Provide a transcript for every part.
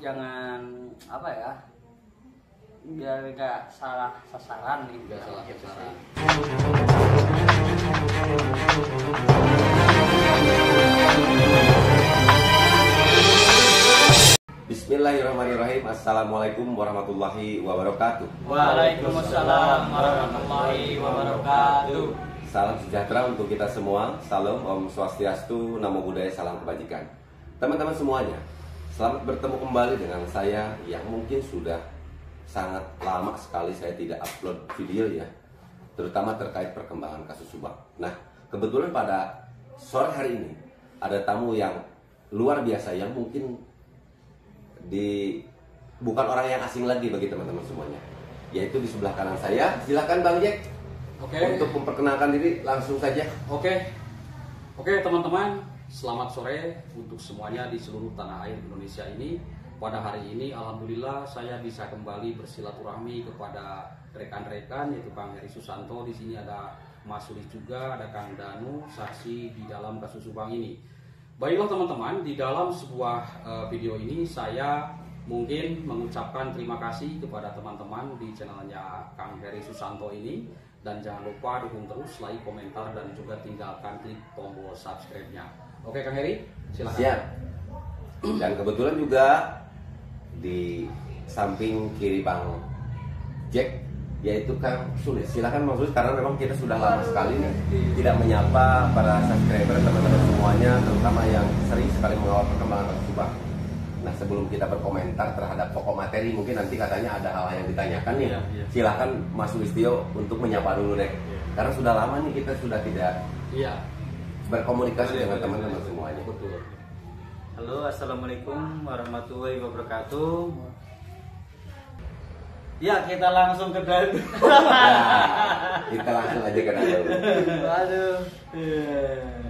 jangan apa ya, biar nggak salah sasaran nih. Nggak salah sasaran. Bismillahirrahmanirrahim. Assalamualaikum warahmatullahi wabarakatuh. Waalaikumsalam warahmatullahi wabarakatuh. Salam sejahtera untuk kita semua. Salam Om Swastiastu, Namo Buddhaya, salam kebajikan. Teman-teman semuanya, selamat bertemu kembali dengan saya yang mungkin sudah sangat lama sekali saya tidak upload video ya, terutama terkait perkembangan kasus Subang. Nah, kebetulan pada sore hari ini ada tamu yang luar biasa yang mungkin bukan orang yang asing lagi bagi teman-teman semuanya, yaitu di sebelah kanan saya. Silakan Bang Jack. Oke. Untuk memperkenalkan diri langsung saja. Oke, teman-teman, selamat sore untuk semuanya di seluruh tanah air Indonesia ini. Pada hari ini, alhamdulillah saya bisa kembali bersilaturahmi kepada rekan-rekan, yaitu Bang Heri Susanto. Di sini ada Mas Suli juga, ada Kang Danu, saksi di dalam kasus Subang ini. Baiklah teman-teman, di dalam sebuah video ini saya mungkin mengucapkan terima kasih kepada teman-teman di channelnya Kang Heri Susanto ini. Dan jangan lupa dukung terus, like, komentar, dan juga tinggalkan klik tombol subscribe-nya. Oke Kang Heri, silakan. Siap. Dan kebetulan juga di samping kiri Bang Jack, yaitu Kang Sulis. Silakan Bang Sulis, karena memang kita sudah lama sekali nih tidak menyapa para subscriber teman-teman semuanya, terutama yang sering sekali mengawal perkembangan kasus Subang. Nah, sebelum kita berkomentar terhadap pokok materi, mungkin nanti katanya ada hal yang ditanyakan nih. Iya. Silakan Mas Sulistyo untuk menyapa dulu deh. Karena sudah lama nih kita sudah tidak berkomunikasi dengan teman-teman semuanya. Betul. Halo, assalamualaikum warahmatullahi wabarakatuh. Ya, kita langsung ke dalam. Kita langsung aja ke dalam. Aduh.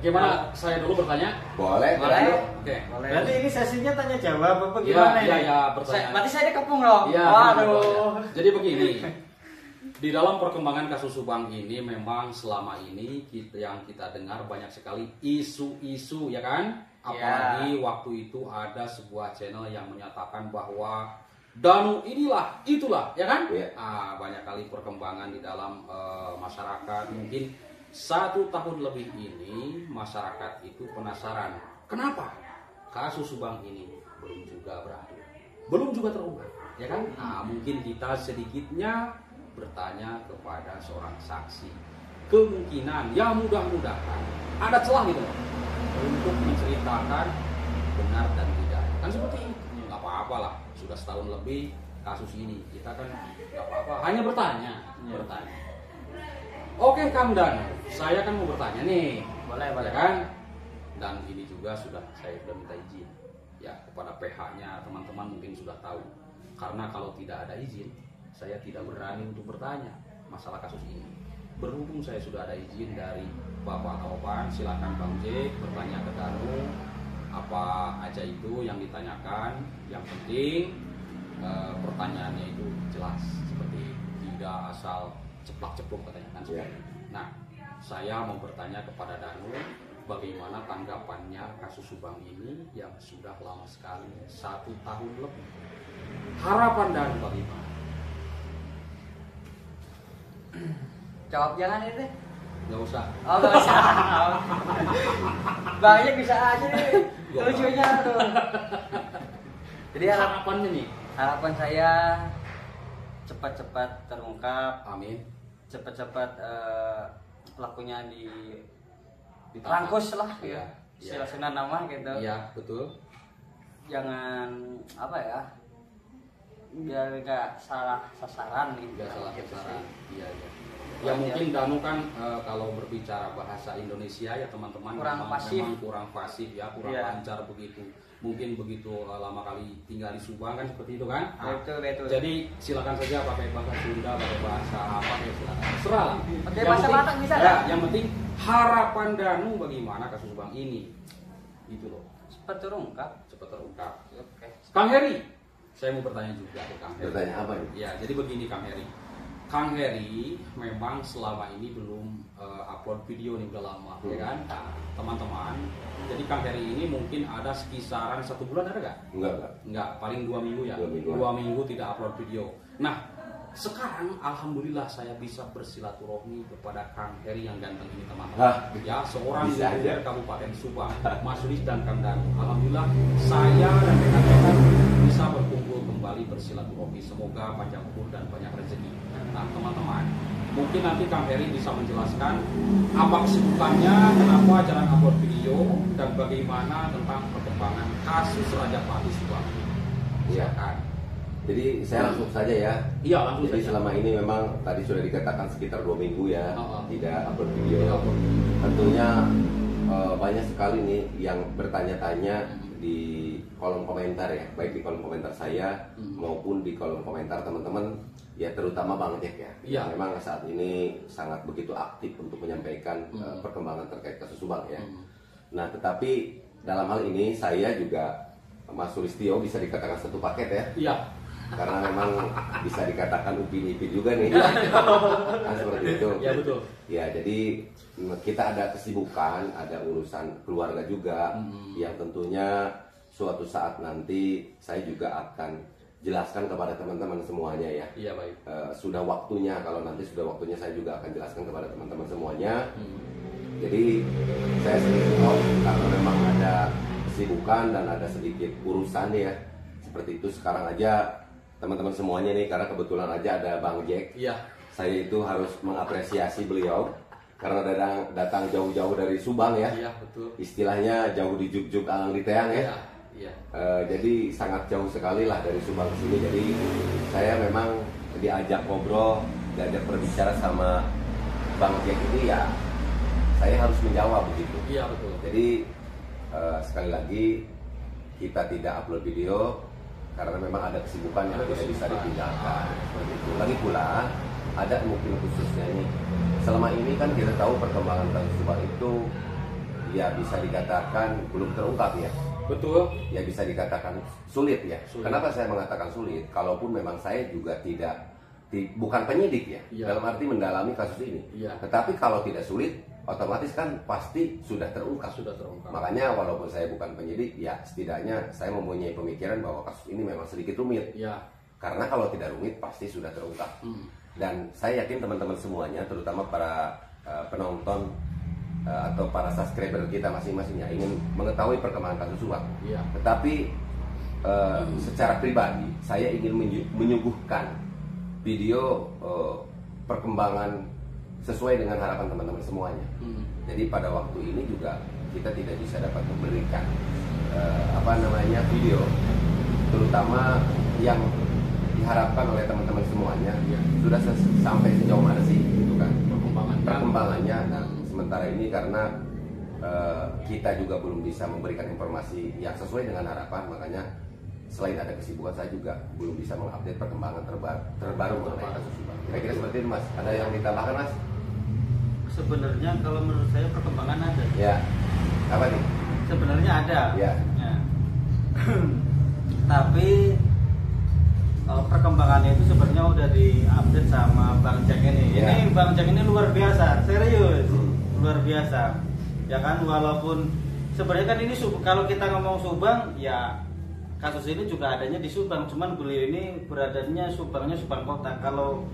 Gimana saya dulu bertanya? Boleh. Oke. Berarti ini sesinya tanya jawab apa gimana ini? Iya, bertanya. Berarti saya dikepung dong. Iya. Waduh. Jadi begini, di dalam perkembangan kasus Subang ini memang selama ini yang kita dengar banyak sekali isu-isu, ya kan? Apalagi waktu itu ada sebuah channel yang menyatakan bahwa Danu inilah, itulah, ya kan? Iya. Banyak kali perkembangan di dalam masyarakat. Mungkin 1 tahun lebih ini masyarakat itu penasaran. Kenapa kasus Subang ini belum juga berakhir, belum juga terungkap, ya kan? Mungkin kita sedikitnya bertanya kepada seorang saksi. Kemungkinan, ya mudah-mudahan ada celah gitu loh, untuk menceritakan benar dan tidak. Kan seperti itu. Nggak apa-apa lah, sudah setahun lebih kasus ini, kita kan nggak apa-apa, hanya bertanya. Oke Kang Dan, saya kan mau bertanya nih, Boleh. ya kan? Dan ini juga saya sudah minta izin ya kepada PH-nya, teman-teman mungkin sudah tahu. Karena kalau tidak ada izin, saya tidak berani untuk bertanya masalah kasus ini. Berhubung saya sudah ada izin dari Bapak Taufan, silakan Bang J bertanya ke Danu apa aja itu yang ditanyakan. Yang penting pertanyaannya itu jelas, seperti tidak asal ceplak-ceplok katanya kan. Nah, saya mau bertanya kepada Danu, bagaimana tanggapannya kasus Subang ini yang sudah lama sekali, 1 tahun lebih. Harapan Danu bagaimana? Jawab jangan itu. Nggak usah. Oh, nggak usah. Banyak bisa aja nih. Lucunya tuh. Jadi Harapannya nih. harapan saya cepat-cepat terungkap. Amin. Cepat-cepat pelakunya Ditangkap. rangkus lah Iya. ya. Silasinan nama gitu. Iya, betul. Jangan apa ya, biar nggak salah sasaran nih. Nggak salah gitu sasaran. sih. Iya. Ya mungkin Danu kan kalau berbicara bahasa Indonesia ya teman-teman Kurang fasih. memang kurang fasih ya, kurang Iya. lancar begitu. Mungkin begitu lama kali tinggal di Subang kan seperti itu kan. Betul. Jadi silakan saja pakai bahasa Sunda, pakai bahasa apa ya silakan. Terserah lah. Pakai Yang bahasa penting- Batak bisa ya, nggak? yang penting harapan Danu bagaimana kasus Subang ini. Gitu loh. Cepat terungkap. Cepat terungkap. Oke. Kang Heri, saya mau bertanya juga ke Kang Heri. Bertanya apa nih? Ya, jadi begini Kang Heri. Kang Heri memang selama ini belum upload video nih, udah lama, ya kan? Nah, teman-teman, jadi Kang Heri ini mungkin ada sekisaran 1 bulan, ada nggak? Enggak, paling 2 minggu ya. 2 minggu tidak upload video. Nah, sekarang alhamdulillah saya bisa bersilaturahmi kepada Kang Heri yang ganteng ini, teman-teman. Ya, seorang gubernur Kabupaten Subang, Mas Sulis dan Kang Danu. Alhamdulillah saya dan rekan-rekan bisa berkumpul kembali bersilaturahmi. Semoga panjang umur dan banyak rezeki. Nah, teman-teman, mungkin nanti Kang Heri bisa menjelaskan apa kesibukannya, kenapa jarang upload video, dan bagaimana tentang perkembangan kasus Raja Pati Subang. Silakan. Jadi saya langsung saja ya. Iya, langsung Jadi saja. selama ini memang tadi sudah dikatakan sekitar 2 minggu ya, tidak upload video. Tentunya banyak sekali nih yang bertanya-tanya di kolom komentar ya, baik di kolom komentar saya maupun di kolom komentar teman-teman ya, terutama Bang Jack ya. Iya. Memang saat ini sangat begitu aktif untuk menyampaikan perkembangan terkait kasus Subang ya. Nah, tetapi dalam hal ini saya juga Mas Sulistyo bisa dikatakan satu paket ya. Iya. Karena memang bisa dikatakan upin-ipin juga nih, kan seperti itu. Ya, betul. Ya, jadi kita ada kesibukan, ada urusan keluarga juga, yang tentunya suatu saat nanti saya juga akan jelaskan kepada teman-teman semuanya ya. Iya, baik. Sudah waktunya, kalau nanti sudah waktunya saya juga akan jelaskan kepada teman-teman semuanya. Jadi saya sedikit karena memang ada kesibukan dan ada sedikit urusan ya. Seperti itu sekarang aja teman-teman semuanya nih, karena kebetulan aja ada Bang Jack. Iya. Saya itu harus mengapresiasi beliau karena datang jauh-jauh dari Subang ya. Iya, betul. Istilahnya jauh di juk-juk alang di teang ya. Iya, iya. Jadi sangat jauh sekali lah dari Subang ke sini. Jadi saya memang diajak ngobrol, diajak berbicara sama Bang Jack ini ya, saya harus menjawab begitu. Iya, betul. Jadi sekali lagi kita tidak upload video karena memang ada kesibukan yang tidak bisa ditinggalkan. Seperti itu. Lagi pula ada mungkin khususnya ini, selama ini kan kita tahu perkembangan kasus Subang itu ya bisa dikatakan belum terungkap ya. Betul. Ya bisa dikatakan sulit ya. Sulit. Kenapa saya mengatakan sulit? Kalaupun memang saya juga bukan penyidik ya, Iya. dalam arti mendalami kasus ini. Iya. Tetapi kalau tidak sulit, otomatis kan pasti sudah terungkap. Sudah terungkap. Makanya walaupun saya bukan penyidik, ya setidaknya saya mempunyai pemikiran bahwa kasus ini memang sedikit rumit. Iya. Karena kalau tidak rumit pasti sudah terungkap. Dan saya yakin teman-teman semuanya, terutama para penonton atau para subscriber kita masing-masing ya, ingin mengetahui perkembangan kasus Subang. Iya. Tetapi secara pribadi saya ingin menyuguhkan video perkembangan sesuai dengan harapan teman-teman semuanya. Jadi pada waktu ini juga kita tidak bisa dapat memberikan video, terutama yang diharapkan oleh teman-teman semuanya. Sudah sampai sejauh mana sih, gitu kan? Perkembangannya. Nah, sementara ini karena kita juga belum bisa memberikan informasi yang sesuai dengan harapan, makanya selain ada kesibukan, saya juga belum bisa mengupdate perkembangan terbaru mengenai kasus Subang. Kira-kira seperti itu, Mas. Ada yang ditambahkan, Mas? Sebenarnya kalau menurut saya perkembangan ada. Ya. Apa nih? Sebenarnya ada. Ya. Ya. Tapi perkembangannya itu sebenarnya udah diupdate sama Bang Jack ini. Ya. Ini Bang Jack ini luar biasa, serius, luar biasa. Ya kan, walaupun sebenarnya kan ini kalau kita ngomong Subang, ya kasus ini juga adanya di Subang. Cuman beliau ini beradanya Subangnya Subang Kota. Kalau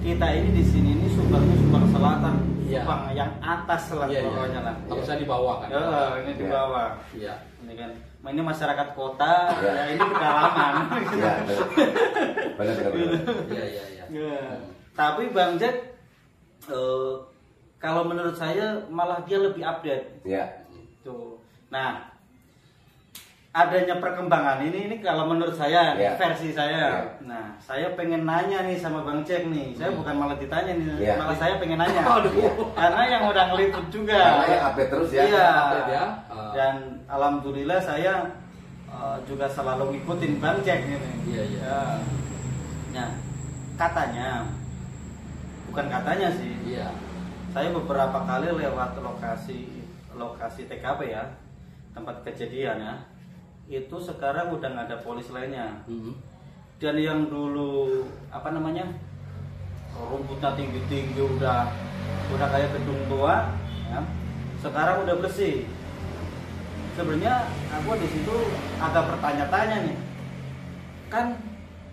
kita ini di sini ini Subangnya Subang Selatan, Iya. Subang yang atas lah pokoknya lah. Kalau saya di bawah kan. Ini di bawah. Iya. Ini kan, ini masyarakat kota, Ya. ya ini pedalaman. Ya, benar. Iya, iya, iya. Ya. Tapi Bang Jack, kalau menurut saya malah dia lebih update. Ya. Tuh. Nah, adanya perkembangan ini kalau menurut saya, Ya. versi saya. Ya. Nah, saya pengen nanya nih sama Bang Jack nih. Saya bukan malah ditanya nih, Ya. malah saya pengen nanya. Ya. Karena yang udah ngeliput juga. Karena yang update terus ya. Iya. Update ya. Dan alhamdulillah saya juga selalu ngikutin Bang Jack ini. Iya, iya. Ya. Nah, katanya, bukan katanya sih. Iya. Saya beberapa kali lewat lokasi TKP ya, tempat kejadian ya. Itu sekarang udah nggak ada polis lainnya. Dan yang dulu rumputnya tinggi-tinggi, udah kayak gedung tua, ya. Sekarang udah bersih. Sebenarnya aku di situ agak bertanya-tanya nih, kan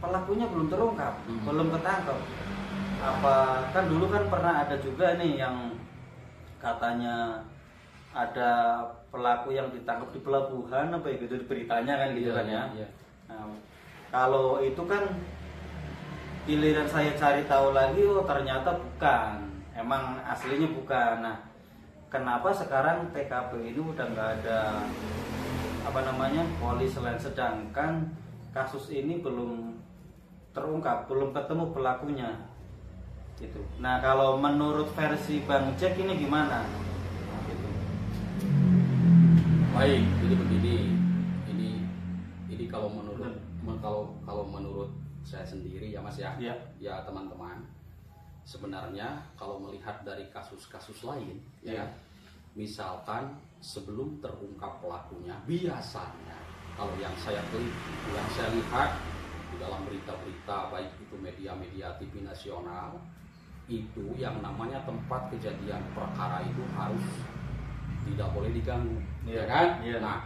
pelakunya belum terungkap, belum ketangkep. Apa kan dulu kan pernah ada juga nih yang katanya ada pelaku yang ditangkap di pelabuhan apa ya gitu, di beritanya kan gitu kan ya. Nah, kalau itu kan giliran saya cari tahu lagi, oh ternyata bukan, emang aslinya bukan. Nah, kenapa sekarang TKP ini udah nggak ada polis lain, sedangkan kasus ini belum terungkap, belum ketemu pelakunya gitu. Nah, kalau menurut versi Bang Jack ini gimana? Gitu. Baik, jadi begini, ini kalau menurut saya sendiri ya Mas ya, ya teman-teman, sebenarnya kalau melihat dari kasus-kasus lain, ya, misalkan sebelum terungkap pelakunya, biasanya kalau yang saya lihat di dalam berita-berita baik itu media-media TV nasional, itu yang namanya tempat kejadian perkara itu harus tidak boleh diganggu, ya kan? Nah,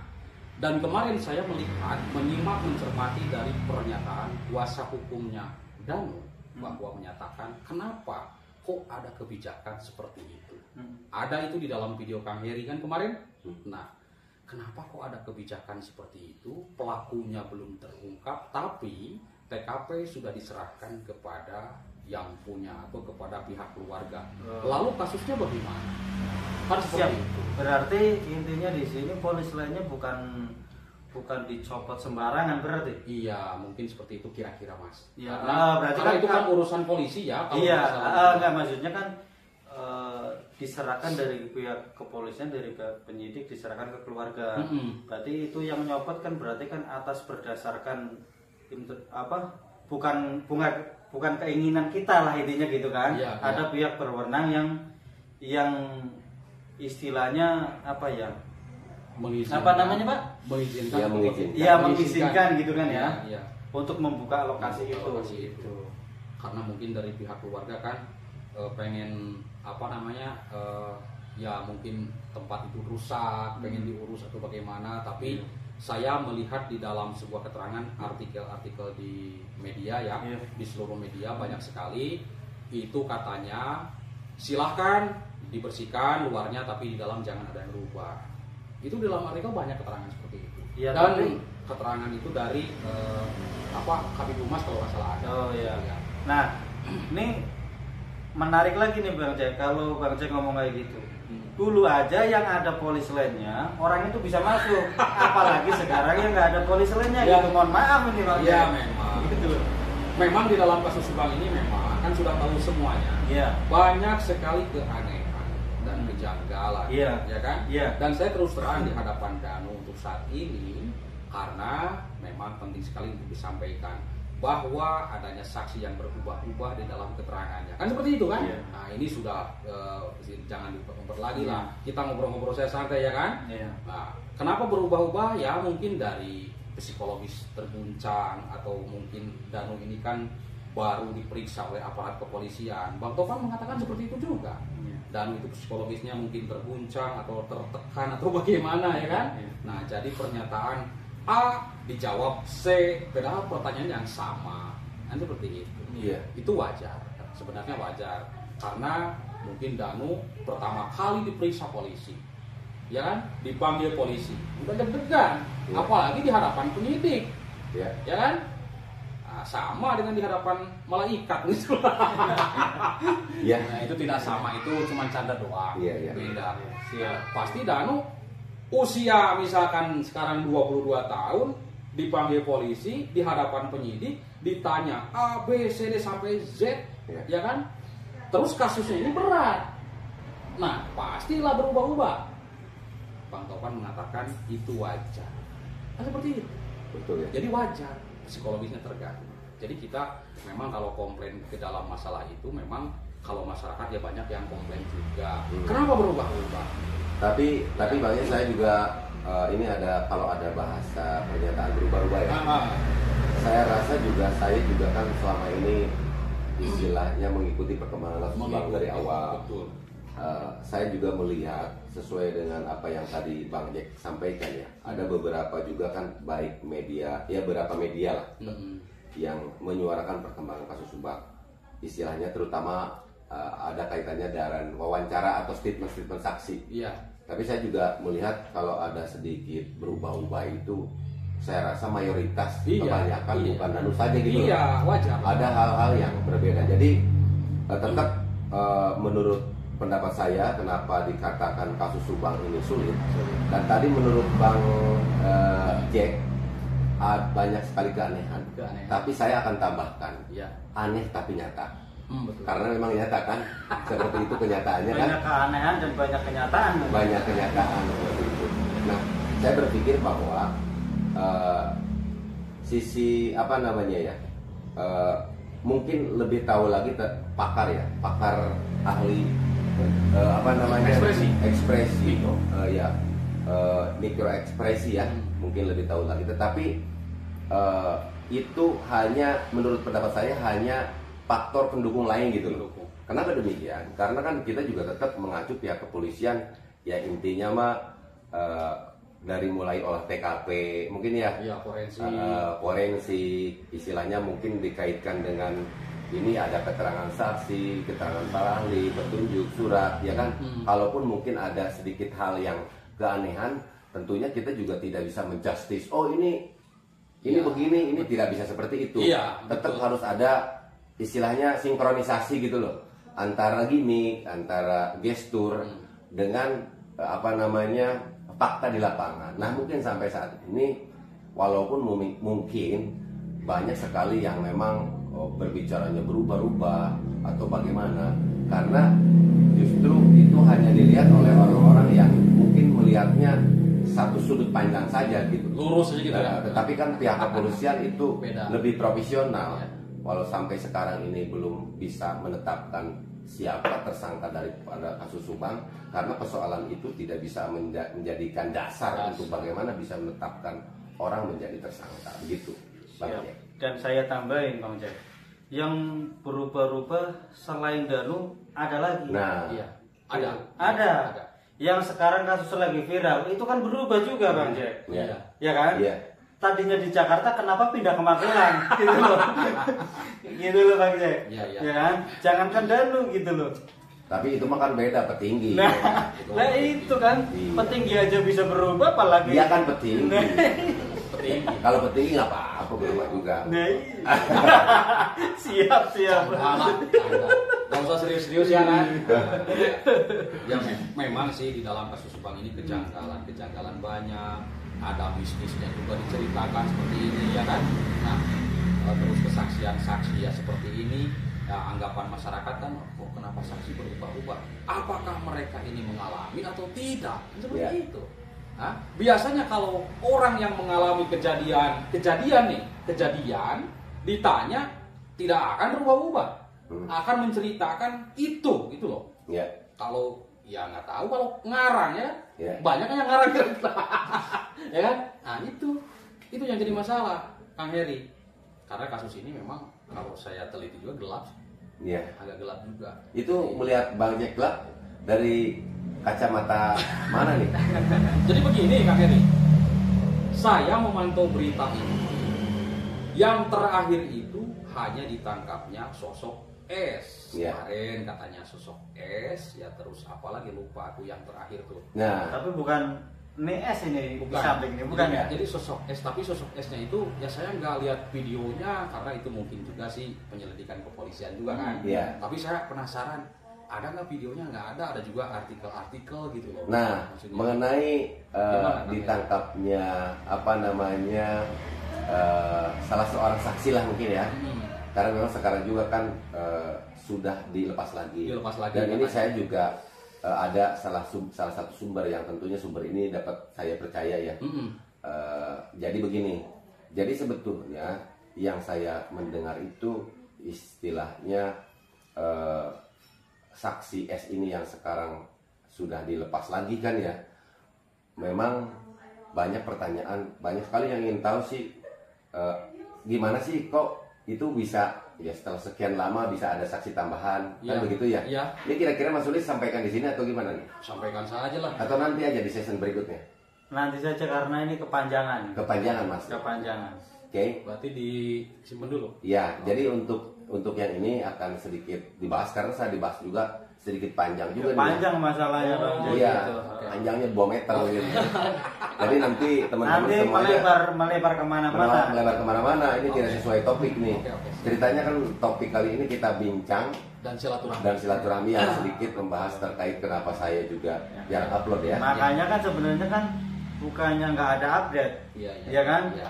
dan kemarin saya menyimak, mencermati dari pernyataan kuasa hukumnya Danu bahwa menyatakan kenapa kok ada kebijakan seperti itu. Ada itu di dalam video Kang Heri kan kemarin. Nah, kenapa kok ada kebijakan seperti itu? Pelakunya belum terungkap, tapi TKP sudah diserahkan kepada yang punya atau kepada pihak keluarga. Lalu kasusnya bagaimana? Kan seperti itu. Berarti intinya di sini polis lainnya bukan dicopot sembarangan berarti? Iya, mungkin seperti itu kira-kira Mas. Ya, berarti karena itu kan urusan polisi ya. Iya, enggak, maksudnya kan diserahkan dari pihak kepolisian, dari penyidik diserahkan ke keluarga. Berarti itu yang nyopot kan berarti kan atas berdasarkan bukan keinginan kita lah intinya gitu kan. Ada pihak berwenang yang istilahnya mengizinkan. Mengizinkan gitu kan ya. Untuk membuka lokasi itu. Karena mungkin dari pihak keluarga kan pengen ya mungkin tempat itu rusak, pengen diurus atau bagaimana, tapi saya melihat di dalam sebuah keterangan artikel-artikel di media ya, di seluruh media banyak sekali itu katanya silahkan dibersihkan luarnya tapi di dalam jangan ada yang rubah. Itu di dalam artikel banyak keterangan seperti itu. Ya, dan keterangan itu dari Kabid Humas kalau nggak salah ada. Oh iya. Nah, ini menarik lagi nih Bang Jack, kalau Bang Jack ngomong kayak gitu. Dulu aja yang ada polis lainnya, orang itu bisa masuk. Apalagi sekarang yang nggak ada polis lainnya gitu. Mohon maaf ini Bang Jack. Ya memang. Gitu. Memang di dalam kasus Subang ini memang kan sudah tahu semuanya. Banyak sekali keanehan dan kejanggalan, ya kan? Dan saya terus terang di hadapan Danu untuk saat ini karena memang penting sekali untuk disampaikan bahwa adanya saksi yang berubah-ubah di dalam keterangannya, kan seperti itu kan? Nah ini sudah jangan diperumpat lagi lah. Kita ngobrol-ngobrol saya santai ya kan? Nah, kenapa berubah-ubah? Ya mungkin dari psikologis terguncang atau mungkin Danu ini kan baru diperiksa oleh aparat kepolisian. Bang Topan mengatakan seperti itu juga. Dan itu psikologisnya mungkin terguncang atau tertekan atau bagaimana ya kan? Nah jadi pernyataan A dijawab C, padahal pertanyaan yang sama, kan seperti itu. Itu wajar, sebenarnya wajar, karena mungkin Danu pertama kali diperiksa polisi, ya kan, dipanggil polisi, udah deg-degan, apalagi di hadapan penyidik, ya kan, nah, sama dengan di hadapan malaikat, gitu. Nah itu tidak sama, itu cuma canda doang, beda. Pasti Danu usia misalkan sekarang 22 tahun dipanggil polisi di hadapan penyidik, ditanya A, B, C, D sampai Z, ya kan? Terus kasusnya ini berat. Nah, pastilah berubah-ubah. Bang Topan mengatakan itu wajar. Kan seperti itu. Betul ya. Jadi wajar, psikologisnya terganggu. Jadi kita memang kalau komplain ke dalam masalah itu memang kalau masyarakat ya banyak yang komplain juga. Kenapa berubah-ubah? Tapi makanya saya juga ini kalau ada bahasa pernyataan berubah-ubah ya. Saya rasa saya juga kan selama ini istilahnya mengikuti perkembangan kasus Subang dari awal. Betul. Saya juga melihat sesuai dengan apa yang tadi Bang Jack sampaikan ya. Ada beberapa juga kan baik media, ya beberapa media lah yang menyuarakan perkembangan kasus Subang. Istilahnya terutama ada kaitannya dengan wawancara atau statement-statement saksi. Iya. Tapi saya juga melihat kalau ada sedikit berubah-ubah itu, saya rasa mayoritas kebanyakan bukan anu saja gitu. Iya, wajar. Ada hal-hal yang berbeda. Jadi tetap menurut pendapat saya kenapa dikatakan kasus Subang ini sulit. Dan tadi menurut Bang Jack banyak sekali keanehan. Tapi saya akan tambahkan, aneh tapi nyata. Betul. Karena memang nyata kan, seperti itu kenyataannya kan. Banyak keanehan dan banyak kenyataan. Banyak kenyataan seperti itu. Nah, saya berpikir bahwa sisi apa namanya ya, mungkin lebih tahu lagi pakar ya, pakar ahli apa namanya ekspresi ya, mikro ekspresi ya, mungkin lebih tahu lagi. Tetapi itu hanya menurut pendapat saya hanya faktor pendukung lain gitu loh. Kenapa demikian? Karena kan kita juga tetap mengacu pihak kepolisian ya, intinya mah dari mulai olah TKP mungkin ya, forensik istilahnya, mungkin dikaitkan dengan ini ada keterangan saksi, keterangan para ahli, petunjuk, surat ya kan. Kalaupun mungkin ada sedikit hal yang keanehan, tentunya kita juga tidak bisa menjustis. Oh ini begini, ini tidak bisa seperti itu. Tetap harus ada istilahnya sinkronisasi gitu loh, antara gimmick, antara gestur dengan apa namanya fakta di lapangan. Nah mungkin sampai saat ini walaupun mungkin banyak sekali yang memang berbicaranya berubah-ubah atau bagaimana, karena justru itu hanya dilihat oleh orang-orang yang mungkin melihatnya satu sudut pandang saja gitu, lurus aja gitu ya. Tetapi kan pihak kepolisian itu beda, lebih profesional. Walau sampai sekarang ini belum bisa menetapkan siapa tersangka daripada kasus Subang, karena persoalan itu tidak bisa menjadikan dasar untuk bagaimana bisa menetapkan orang menjadi tersangka begitu, Bang Jack. Dan saya tambahin Bang Jack, yang berubah-ubah selain Danu ada lagi. Nah, ada. Yang sekarang kasus lagi viral itu kan berubah juga Bang Jack. Ya kan? Tadinya di Jakarta, kenapa pindah ke Magelang? Gitu loh. Gitu loh Bang Jack. Ya kan? Jangankan Danu gitu loh. Tapi itu mah kan beda, petinggi. Nah, itu kan petinggi aja bisa berubah, apalagi dia kan petinggi. Kalau petinggi nggak apa-apa berubah juga. Siap. Gak usah serius-serius ya kan. Ya memang sih di dalam kasus Subang ini kejanggalan banyak. Ada bisnisnya juga diceritakan seperti ini ya kan. Nah terus kesaksian saksi ya seperti ini ya, anggapan masyarakat kan, oh kenapa saksi berubah-ubah, apakah mereka ini mengalami atau tidak, seperti itu. Nah, biasanya kalau orang yang mengalami kejadian ditanya tidak akan berubah-ubah, akan menceritakan itu gitu loh. Kalau ya nggak tahu, kalau ngarang ya banyak yang ngarang ya kan. Nah itu yang jadi masalah Kang Heri, karena kasus ini memang kalau saya teliti juga gelap, agak gelap juga. Itu melihat Bang Jack gelap dari kacamata mana nih? Jadi begini Kang Heri, saya memantau berita ini, yang terakhir itu hanya ditangkapnya sosok S. Kemarin katanya sosok S, ya terus apalagi lupa aku yang terakhir tuh. Nah, tapi bukan ini S ini, bukan. Di samping ini bukan ya? Jadi sosok S, tapi sosok S-nya itu ya saya nggak lihat videonya karena itu mungkin juga sih penyelidikan kepolisian juga kan. Tapi saya penasaran, ada nggak videonya? Nggak ada juga artikel-artikel gitu loh. Nah, maksudnya, mengenai ditangkapnya apa namanya salah seorang saksi lah mungkin ya. Karena memang sekarang juga kan sudah dilepas lagi. Dan ini saya juga ada salah satu sumber yang tentunya sumber ini dapat saya percaya ya. Jadi begini, jadi sebetulnya yang saya mendengar itu istilahnya saksi S ini yang sekarang sudah dilepas lagi kan ya. Memang banyak pertanyaan, banyak sekali yang ingin tahu sih gimana sih kok itu bisa ya setelah sekian lama bisa ada saksi tambahan kan Iya. begitu ya? Iya. Ini kira-kira Mas Sulis sampaikan di sini atau gimana nih? Sampaikan saja lah. Atau nanti aja di season berikutnya? Nanti saja karena ini kepanjangan. Kepanjangan Mas. Kepanjangan. Oke. Berarti disimpan dulu. Ya, jadi untuk yang ini akan sedikit dibahas karena saya dibahas juga sedikit panjang juga nih. Panjang masalahnya Bang. Oh, Jadi Iya, gitu. panjangnya 2 meter gitu. Jadi nanti teman-teman Nanti semuanya melebar kemana-mana. melebar kemana-mana. Ini tidak sesuai topik nih. Oke. Ceritanya kan topik kali ini kita bincang Dan silaturahmi. dan silaturahmi yang sedikit membahas terkait kenapa saya juga jarang upload ya. Makanya kan sebenarnya kan bukannya nggak ada update, Iya, ya kan? Iya.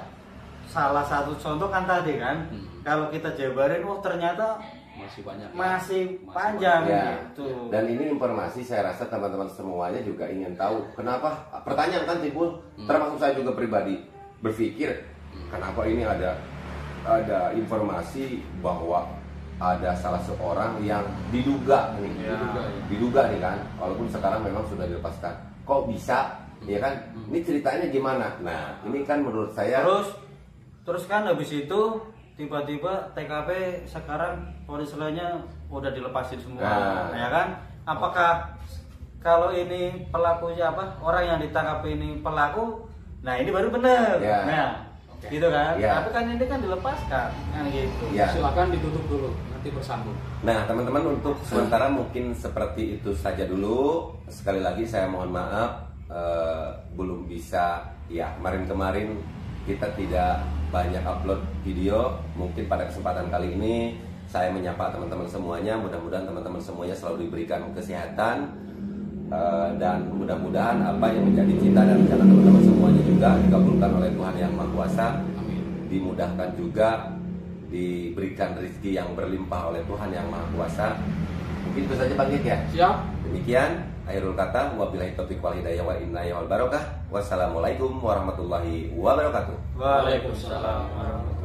Salah satu contoh kan tadi kan, kalau kita jabarin, ternyata Masih banyak. masih panjang Ya. gitu. Dan ini informasi saya rasa teman-teman semuanya juga ingin tahu kenapa pertanyaan kan timbul, termasuk saya juga pribadi berpikir kenapa ini ada informasi bahwa ada salah seorang yang diduga nih, Ya. diduga nih kan, walaupun sekarang memang sudah dilepaskan. Kok bisa? Ya kan? Ini ceritanya gimana? Nah, ini kan menurut saya Terus kan habis itu tiba-tiba TKP sekarang polis lainnya udah dilepasin semua, Nah. ya kan? Apakah kalau ini pelakunya orang yang ditangkap ini pelaku? Nah ini baru benar. Ya. Nah, gitu kan? Ya. Tapi kan ini kan dilepaskan, kan gitu. Ya. Silakan ditutup dulu, nanti bersambung. Nah, teman-teman untuk sementara mungkin seperti itu saja dulu. Sekali lagi saya mohon maaf belum bisa ya kemarin kita tidak banyak upload video. Mungkin pada kesempatan kali ini saya menyapa teman-teman semuanya. Mudah-mudahan teman-teman semuanya selalu diberikan kesehatan dan mudah-mudahan apa yang menjadi cita dan rencana teman-teman semuanya juga dikabulkan oleh Tuhan Yang Maha Kuasa. Amin. Dimudahkan juga, diberikan rezeki yang berlimpah oleh Tuhan Yang Maha Kuasa. Mungkin itu saja Bang Yek ya. Siap. Demikian akhirul kata, wabillahi taufiq wal hidayah wa inna wal barakah. Wassalamualaikum warahmatullahi wabarakatuh. Waalaikumsalam warahmatullahi wabarakatuh.